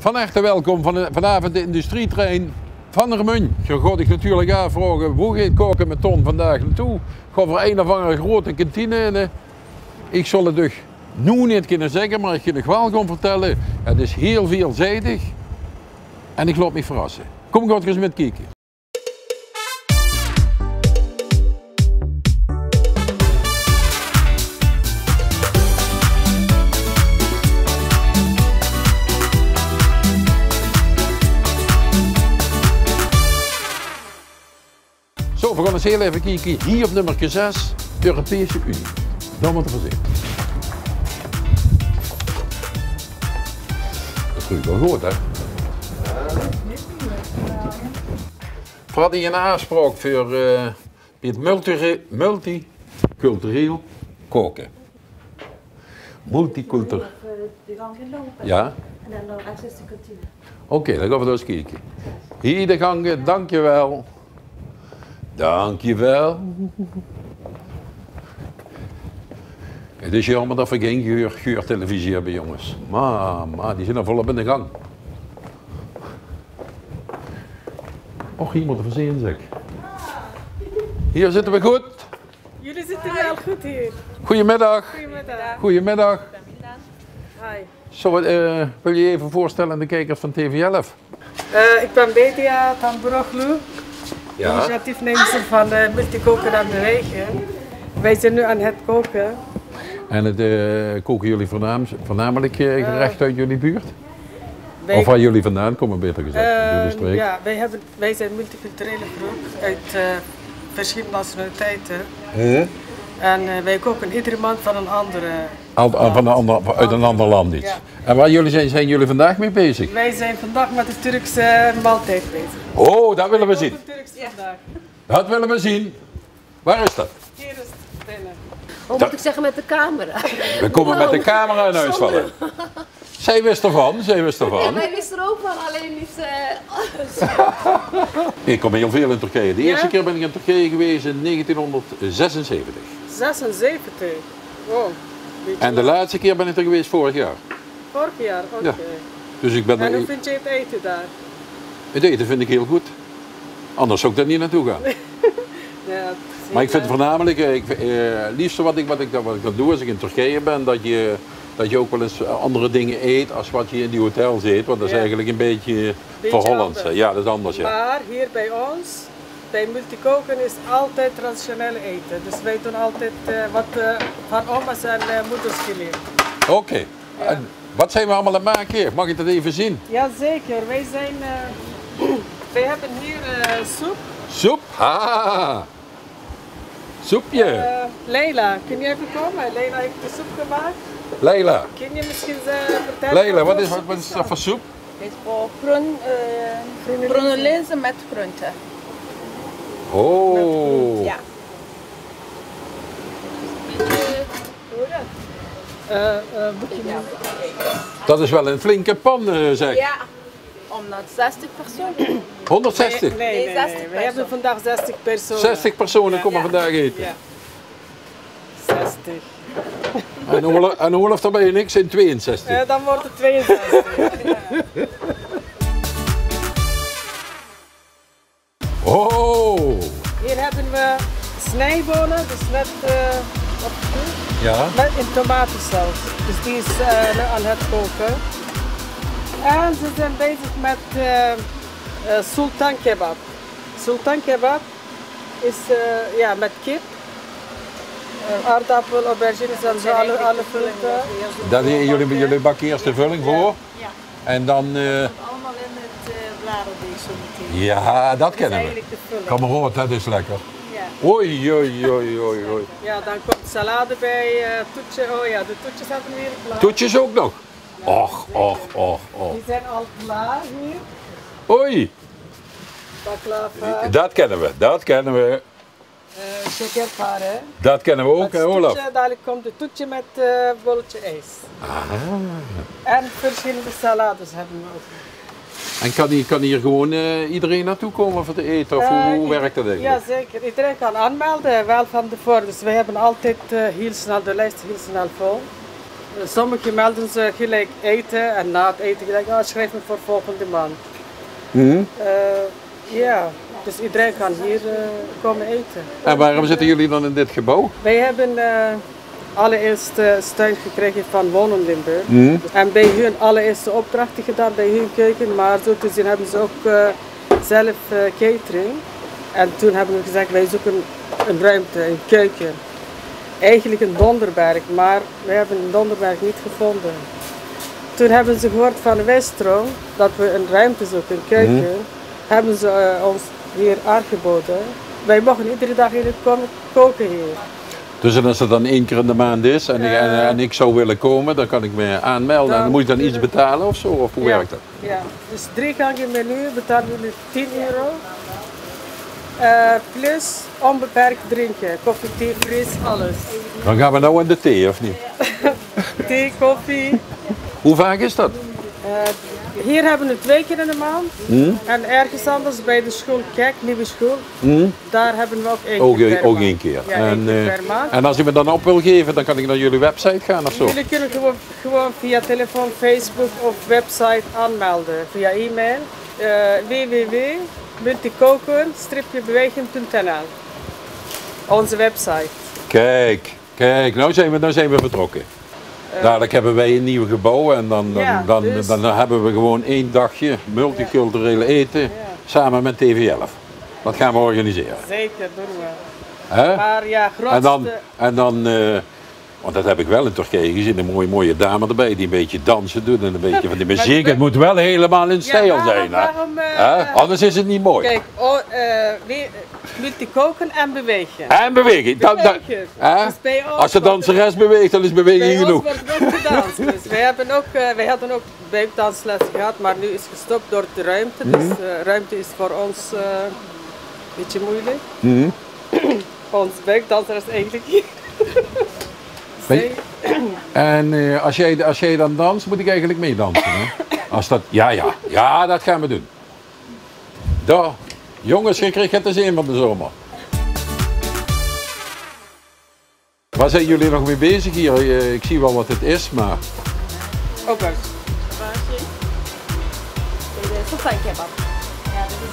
Van harte welkom vanavond de industrietrein van Remun. Je gaat ik natuurlijk aanvragen, hoe gaat koken met Ton vandaag naartoe? Ik ga voor een of andere grote kantine. Ik zal het dus nu niet kunnen zeggen, maar ik kan het wel gaan vertellen. Het is heel veelzijdig en ik laat me verrassen. Kom, ga eens met kijken. Zo, we gaan eens heel even kijken. Hier op nummer 6, Europese Unie. Dat moet er voor zijn. Dat is wel goed, hè? We hadden hier een aanspraak voor het multicultureel koken. Multicultureel. De gang lopen. Ja? En dan nog access de kantine. Oké, dan gaan we dus kijken. Hier de gangen, dankjewel. Dankjewel. Het is jammer dat we geen geurtelevisie hebben, jongens. Maar die zijn al volop in de gang. Och, hier moet er verzin, zeg. Hier zitten we goed. Jullie zitten wel goed hier. Goedemiddag. Goedemiddag. Goedemiddag. Hi. Zo, wil je je even voorstellen aan de kijkers van TV11? Ik ben Bedia van Broglu, initiatiefnemer van Multikoken aan de Wegen. Wij zijn nu aan het koken. En het koken jullie voornamelijk gerecht uit jullie buurt? Of waar jullie vandaan komen, beter gezegd? Jullie streek? Ja, wij zijn een multiculturele groep uit verschillende nationaliteiten. En wij koken iedere maand van een andere Uit een ander land iets. Ja. En waar zijn jullie vandaag mee bezig? Wij zijn vandaag met de Turkse maaltijd bezig. Oh, dat willen we zien. Turks vandaag. Dat willen we zien. Waar is dat? Hier is het binnen. Hoe moet ik zeggen met de camera? We komen met de camera in huis vallen. Zij wist ervan, Ja, wij wisten er ook van, alleen niet... Ik kom heel veel in Turkije. De eerste keer ben ik in Turkije geweest in 1976. 76. Wow. En de laatste keer ben ik er geweest vorig jaar. Vorig jaar, oké. Ja. Dus ik ben En hoe er... vind je het eten daar? Het eten vind ik heel goed. Anders zou ik daar niet naartoe gaan. Ja, Maar ik vind voornamelijk, het liefste wat ik dan doe als ik in Turkije ben, dat je ook wel eens andere dingen eet als wat je in die hotels eet. Want dat is eigenlijk een beetje verhollands. Ja, dat is anders. Ja. Maar hier bij ons, bij Multikoken, is altijd traditioneel eten. Dus wij doen altijd wat van oma's en moeders geleerd. Oké. En wat zijn we allemaal aan het maken? Mag ik dat even zien? Jazeker, wij hebben hier soep. Soep? Ah. Soepje. Leila, kun je even komen? Leila heeft de soep gemaakt. Leila. Kun je misschien vertellen? Leila, wat is dat voor soep? Het is voor groene linzen met groenten. Oh. Ja. Dat is wel een flinke pan, zeg. Ja, omdat 60 personen. 160? Nee, 60 we hebben vandaag 60 personen. 60 personen komen vandaag eten. Ja. 60. En Olaf, daar ben je niks in 62. Dan wordt het 62. Oh. Hier hebben we snijbonen, dus net Ja. met in tomatensaus. Dus die is nu aan het koken. En ze zijn bezig met sultan kebab. Sultan kebab is met kip, aardappel, aubergines en zo, alle vruchten. Jullie bakken eerst de vulling voor. Ja. En dan... Allemaal in het bladerdeeg zo meteen. Ja, dat kennen we. Eigenlijk de vulling. Kameroot, dat is lekker. Ja. Oei, oei, oei, oei, oei. Ja, dan komt salade bij, toetje. Oh ja, de toetjes hebben we weer klaar. Toetjes ook nog? Och. Die zijn al klaar hier. Oei, Baklava, dat kennen we. shakerpare. Dat kennen we ook, hè Olaf? Dadelijk komt de toetje met bolletje ijs. En verschillende salades hebben we ook. En kan hier gewoon iedereen naartoe komen voor te eten? Of hoe werkt dat eigenlijk? Ja, zeker. Iedereen kan aanmelden, wel van tevoren. Dus wij hebben altijd heel snel de lijst heel snel vol. Sommigen melden ze gelijk eten en na het eten gelijk, schrijf me voor volgende maand. Ja, dus iedereen kan hier komen eten. En waarom zitten jullie dan in dit gebouw? Wij hebben allereerst steun gekregen van Wonen Limburg. En bij hun allereerste opdrachten gedaan bij hun keuken, maar zo te zien hebben ze ook zelf catering. En toen hebben we gezegd, wij zoeken een ruimte, een keuken. Eigenlijk een Donderberg, maar we hebben een Donderberg niet gevonden. Toen hebben ze gehoord van Westro dat we een ruimte zoeken, een keuken. Hebben ze ons hier aangeboden. Wij mogen iedere dag hier komen koken hier. Dus als het dan 1 keer in de maand is en ik zou willen komen, dan kan ik me aanmelden en dan moet ik dan iets betalen of zo? Of hoe werkt dat? Ja, dus 3 gangen menu betalen jullie €10. Plus onbeperkt drinken, koffie, thee, fris, alles. Dan gaan we nou aan de thee, of niet? Thee, koffie. Hoe vaak is dat? Hier hebben we 2 keer in de maand. En ergens anders bij de school, kijk, nieuwe school, daar hebben we ook 1 keer per maand. Ook 1 keer. Ja, 1 keer per maand. En als je me dan op wil geven, dan kan ik naar jullie website gaan of zo? Jullie kunnen gewoon via telefoon, Facebook of website aanmelden. Via e-mail www.multikoken-beweging.nl. Onze website. Kijk, nou zijn we vertrokken. Dadelijk hebben wij een nieuw gebouw en dan hebben we gewoon 1 dagje multiculturele eten samen met TV11. Dat gaan we organiseren. Zeker, doen we. Hè? Maar ja, En dan, want dat heb ik wel in Turkije gezien, een mooie dame erbij die een beetje dansen doet en een beetje van die muziek. Het moet wel helemaal in stijl zijn. Anders is het niet mooi. Kijk, multikoken en bewegen. En bewegen. Dus als de danseres beweegt, dan is beweging genoeg. Bij ons wordt ook gedanst. Dus wij hadden ook buikdansles gehad, maar nu is gestopt door de ruimte. Dus ruimte is voor ons een beetje moeilijk. Ons buikdanser is eigenlijk hier. En als jij dan danst, moet ik eigenlijk meedansen. Hè? Als dat, ja, dat gaan we doen. Daar. Jongens, je krijgt het eens een van de zomer. Waar zijn jullie nog mee bezig hier? Ik zie wel wat het is, maar... Oké. De sultan kebab. Ja, dat is de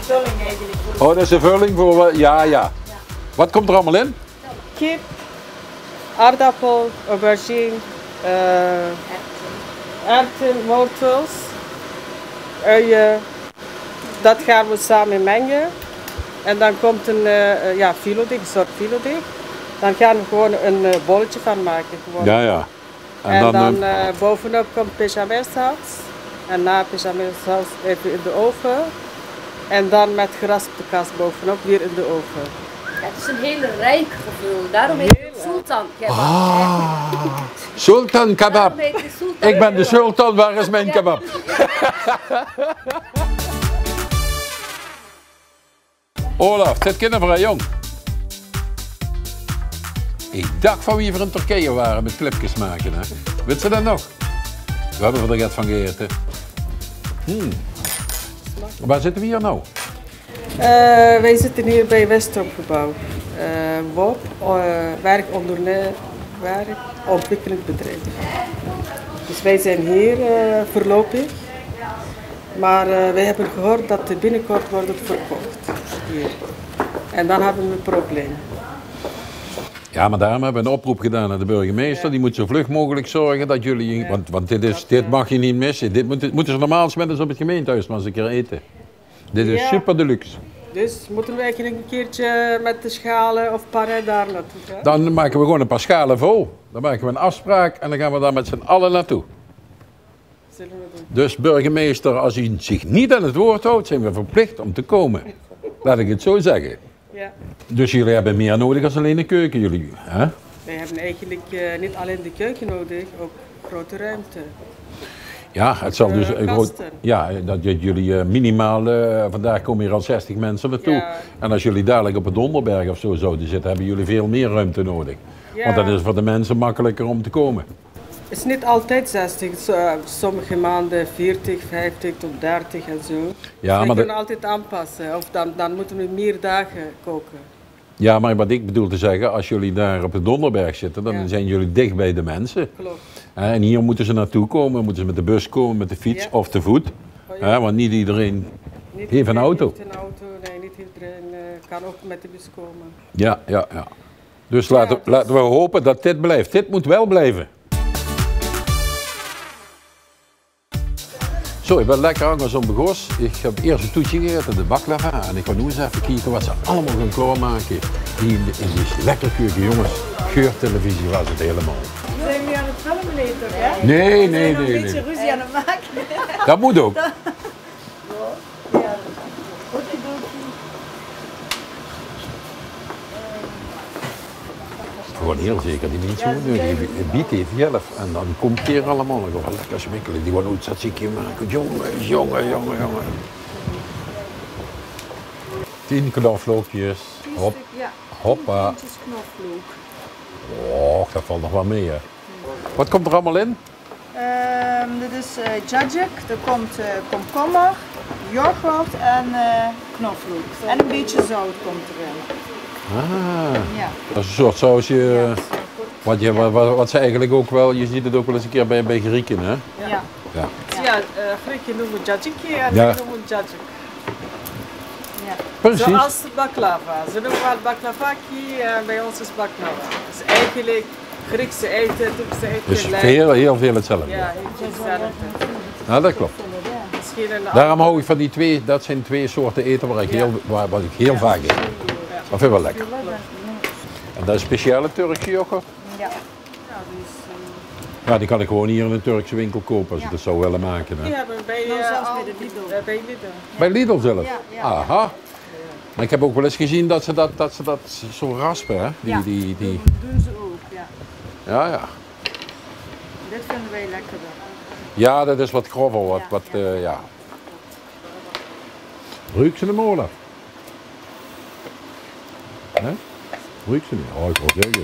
vulling eigenlijk. Oh, dat is een vulling voor... Ja. Wat komt er allemaal in? Kip, aardappel, aubergine, erwten, wortels, uien. Dat gaan we samen mengen. En dan komt een filodeeg, een soort filodeeg. Dan gaan we gewoon een bolletje van maken. Gewoon. Ja. En dan bovenop komt bechamelsaus. En na bechamelsaus even in de oven. En dan met geraspte kaas bovenop weer in de oven. Ja, het is een heel rijk gevul. Daarom heet het sultan kebab. Sultan kebab. Daarom heet het sultan Ik ben de sultan, waar is mijn kebab? Olaf, dit kinderen vrij jong. Ik dacht van wie we in Turkije waren met clipjes maken. Hè? Weet ze dat nog? We hebben er wat van gegeten. Waar zitten we hier nou? Wij zitten hier bij Westropgebouw. WOP, werkontwikkelend bedrijf. Dus wij zijn hier voorlopig. Maar wij hebben gehoord dat het binnenkort wordt verkocht hier. En dan hebben we een probleem. Ja, maar daarom hebben we een oproep gedaan aan de burgemeester. Die moet zo vlug mogelijk zorgen dat jullie... Want dit mag je niet missen. Dit moeten ze normaal eens op het gemeentehuis maar eens een keer eten. Dit is super deluxe. Dus moeten we eigenlijk een keertje met de schalen of pannen daar naartoe gaan? Dan maken we gewoon een paar schalen vol. Dan maken we een afspraak en dan gaan we daar met z'n allen naartoe. Zullen we doen. Dus burgemeester, als u zich niet aan het woord houdt, zijn we verplicht om te komen. Laat ik het zo zeggen. Ja. Dus jullie hebben meer nodig dan alleen een keuken, jullie. Hè? Wij hebben eigenlijk niet alleen de keuken nodig, ook grote ruimte. Ja, het zal dus gasten. dat jullie minimaal, vandaag komen hier al 60 mensen naartoe. Ja. En als jullie dadelijk op het Donderberg of zo zouden zitten, hebben jullie veel meer ruimte nodig. Ja. Want dat is voor de mensen makkelijker om te komen. Het is niet altijd 60, sommige maanden 40, 50 tot 30 en zo. Ja, dus maar we kunnen altijd aanpassen, of dan moeten we meer dagen koken. Ja, maar wat ik bedoel te zeggen, als jullie daar op de Donderberg zitten, dan zijn jullie dicht bij de mensen. Klopt. En hier moeten ze naartoe komen, moeten ze met de bus komen, met de fiets of te voet. Want niet iedereen heeft een auto. Niet een auto, nee, niet iedereen kan ook met de bus komen. Ja. Dus laten we hopen dat dit blijft. Dit moet wel blijven. Zo, ik ben lekker aan zo'n begos. Ik heb eerst een toetje gegeten, de baklava. En ik ga nu eens even kijken wat ze allemaal gaan klaarmaken. In die lekker keuken, jongens. Geurtelevisie was het helemaal. Zijn jullie aan het filmen, nee toch? Hè? Nee. Een beetje ruzie aan het maken. Dat moet ook. Gewoon heel zeker, die mensen moeten een biet heeft zelf en dan komt het hier allemaal. Dan gewoon lekker smikkelen, die gewoon uit tzatziki maken. Jongen. 10 knoflookjes. Hop. Ja, Hoppa. knoflook. Oh, dat valt nog wel mee, hè. Wat komt er allemaal in? Dit is jajik, er komt komkommer, yoghurt en knoflook. En een beetje zout komt erin. Ah, Ja. dat is een soort sausje. Wat ze eigenlijk ook wel, je ziet het ook wel eens een keer bij Grieken, hè? Ja. Ja, Grieken noemen jajiki en Ja. wij noemen jajik. Precies. Zoals baklava. Ze noemen het baklavaki en bij ons is baklava. Het is eigenlijk Griekse eten, Turkse eten. Dus lijkt- heel veel hetzelfde. Ja, heel hetzelfde. Nou, dat klopt. Misschien een Daarom hou ik van die twee, dat zijn twee soorten eten wat ik heel vaak eet. Dat vind ik wel lekker. En dat is speciale Turkse yoghurt? Ja. Ja, die kan ik gewoon hier in een Turkse winkel kopen als ik dat zou willen maken. Hè. Die hebben bij, zelfs al- bij de Lidl. bij Lidl. Bij Lidl zelf? Ja. Aha. Maar ik heb ook wel eens gezien dat ze dat zo raspen, hè? Ja. Die... Doen ze ook, ja. Ja. Dit vinden wij lekkerder. Ja, dat is wat grover, ja. Ruik ze hem, Olaf? Hè? Ruik ze niet? Oh, ik wou zeggen.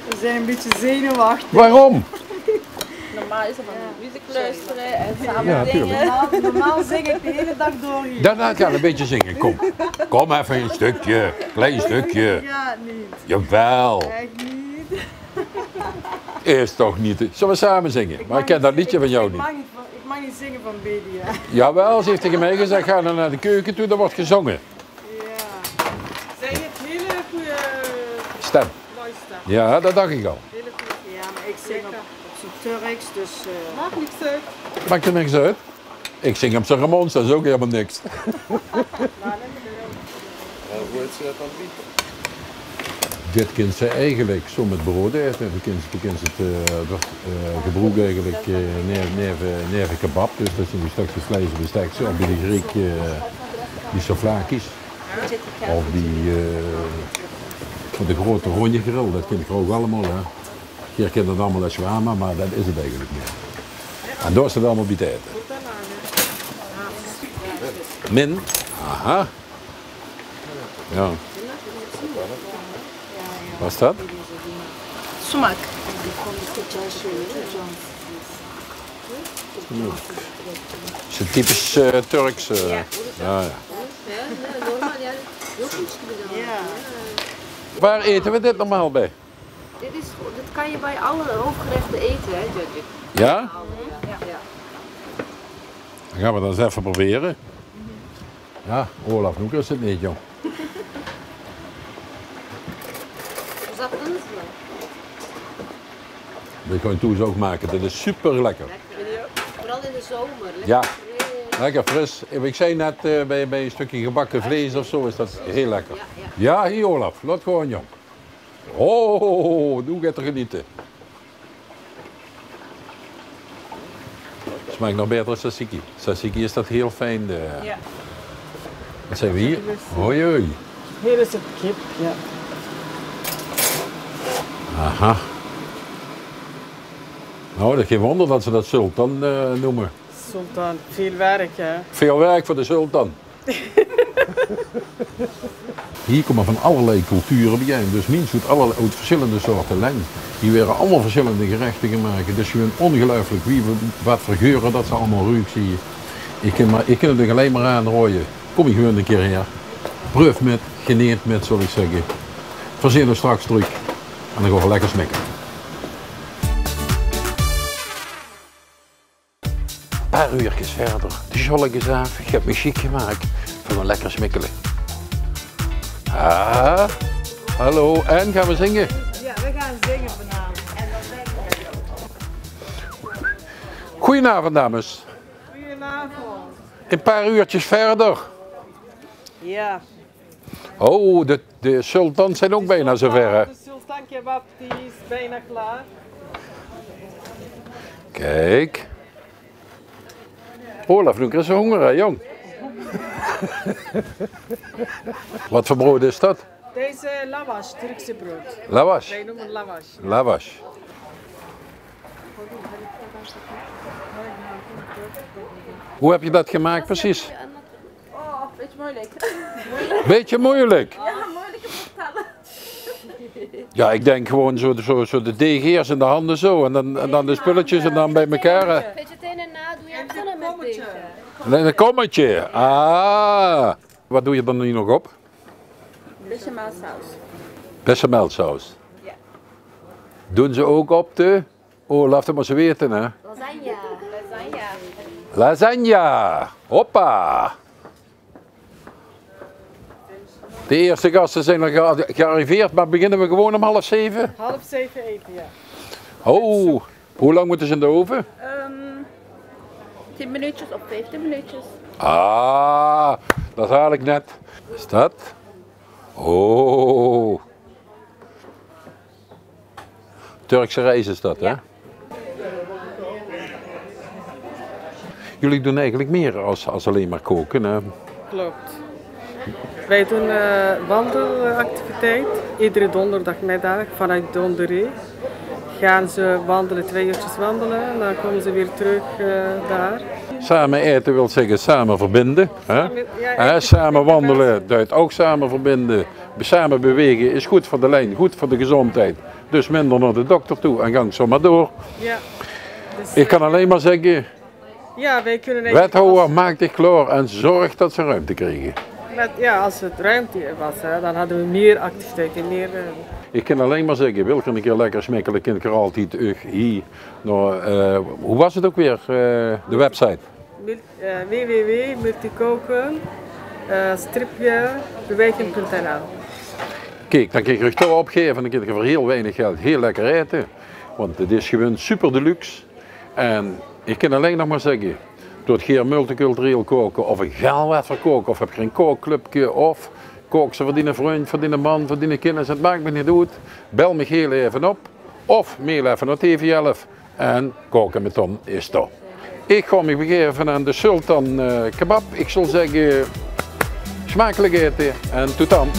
We zijn een beetje zenuwachtig. Waarom? Normaal is er van muziek luisteren en samen Ja, zingen. tuurlijk. Normaal zing ik de hele dag door hier. Daarna kan een beetje zingen, kom. Kom even een stukje, klein stukje. Ja, niet. Jawel, Echt niet. is toch niet. Zullen we samen zingen? Maar ik ken dat liedje van jou niet. Ik mag niet zingen van Bedia. Jawel, ze heeft tegen mij gezegd, ga dan naar de keuken toe, daar wordt gezongen. Ja. Zij heeft hele goede Stem. luister. Ja, dat dacht ik al. Hele goede. Ja, maar ik zing op zijn Turks, dus... Maakt niks uit. Maakt er niks uit. Ik zing op zijn Ramones, dat is ook helemaal niks. Dit kind ze eigenlijk zo met brood eten. Dan kan ze het gebroek eigenlijk neven kebab. Dus dat zijn die stukjes vlees bestek. Of bij de Griek die souvlakis. Of die van de grote ronde grill. Dat ken ik ook allemaal. Hè. Hier kent het allemaal als shawarma, maar dat is het eigenlijk niet. En daar is het allemaal bij te eten. Min. Aha. Ja. Wat is dat? Sumak. Het is een typisch Turks. Ja. Normaal, ja. Heel goed gedaan. Ja. Waar eten we dit normaal bij? Dit kan je bij alle hoofdgerechten eten, hè, Judge? Ja? Ja. Dan gaan we dat eens even proberen. Ja, Olaf, hoe is het niet, jong? Is dat anders? Dit gaan we toen ook maken. Dit is super lekker. Vooral in de zomer. Ja, lekker fris. Ik zei net bij een stukje gebakken vlees of zo is dat heel lekker. Ja, hier Olaf, laat gewoon, jong. Oh, doe gaat er genieten. Smaakt nog beter dan tzatziki. Tzatziki is dat heel fijn. Ja. Wat zijn we hier? Hoi, hoi. Hier is het kip, ja. Aha. Nou, dat is geen wonder dat ze dat sultan noemen. Sultan, veel werk, hè. Veel werk voor de sultan. Hier komen van allerlei culturen bijeen. Dus mensen uit verschillende soorten land. Hier werden allemaal verschillende gerechten gemaakt. Dus je bent ongelooflijk wat voor geuren dat ze allemaal ruiken, zie je. Ik kan het er alleen maar aan rooien. Kom je gewoon een keer hier. Proef met, geneerd met, zal ik zeggen. Verzinnen straks terug. En dan gaan we lekker smikken. Een paar uurtjes verder. De zolletjes af. Ik heb me chic gemaakt. Voor een lekker smikkelen. Ah, hallo. En gaan we zingen? Ja, we gaan zingen vanavond. Goedenavond, dames. Goedenavond. Een paar uurtjes verder. Ja. Oh, de sultans zijn ook bijna zover, hè? De sultan kebab die is bijna klaar. Kijk. Olaf, nu krijg je honger, hè, jong? Wat voor brood is dat? Deze lavash, Turkse brood. Lavash. Wij noemen lavash. Lavash. Hoe heb je dat gemaakt precies? Oh, beetje moeilijk. Beetje moeilijk. Ja, moeilijk te vertellen. Ja, ik denk gewoon zo de deeg eerst in de handen zo en dan de spulletjes en dan bij elkaar. Hè. Beetje het een en na doe je het dan met deze. En een kommetje. Ah. Wat doe je dan nu nog op? Bechamelsaus. Bechamelsaus. Ja. Doen ze ook op de... Oh, laat het maar ze weten, hè. Lasagne. Lasagne. Lasagne. Hoppa. De eerste gasten zijn al gearriveerd, maar beginnen we gewoon om 6:30? 6:30 eten, ja. Oh, hoe lang moeten ze in de oven? 10 minuutjes of 15 minuutjes. Ah, dat haal ik net. Is dat? Oh. Turkse rijst is dat, hè? Ja. Jullie doen eigenlijk meer als alleen maar koken, hè? Klopt. Wij doen wandelactiviteit. Iedere donderdagmiddag vanuit Donderé gaan ze wandelen, 2 uurtjes wandelen. En dan komen ze weer terug daar. Samen eten wil zeggen samen verbinden. Hè? Ja, Samen wandelen duidt ook samen verbinden. Samen bewegen is goed voor de lijn, goed voor de gezondheid. Dus minder naar de dokter toe en gang zo maar door. Ja. Dus, Ik kan alleen maar zeggen, ja, wij kunnen eigenlijk wethouder, maak dich klaar en zorg dat ze ruimte krijgen. als het ruimte was, hè, dan hadden we meer activiteiten, meer... Ik kan alleen maar zeggen, wil ik een keer lekker smikkelen, kind ik er altijd hier. Nou, hoe was het ook weer, de website? www.multicoken-beweging.nl. Kijk, dan kun je toch opgeven en dan kun je voor heel weinig geld heel lekker eten. Want het is gewoon super deluxe. En ik kan alleen nog maar zeggen, door het geen multicultureel koken of een gaal wat voor koken, of heb je een kookclubje of kook ze voor die vriend, voor die man, voor die kinderen, het maakt me niet uit. Bel me heel even op of mail even naar TV11 en koken met Ton is toch. Ik ga me begeven aan de Sultan kebab. Ik zal zeggen, smakelijk eten en tot dan.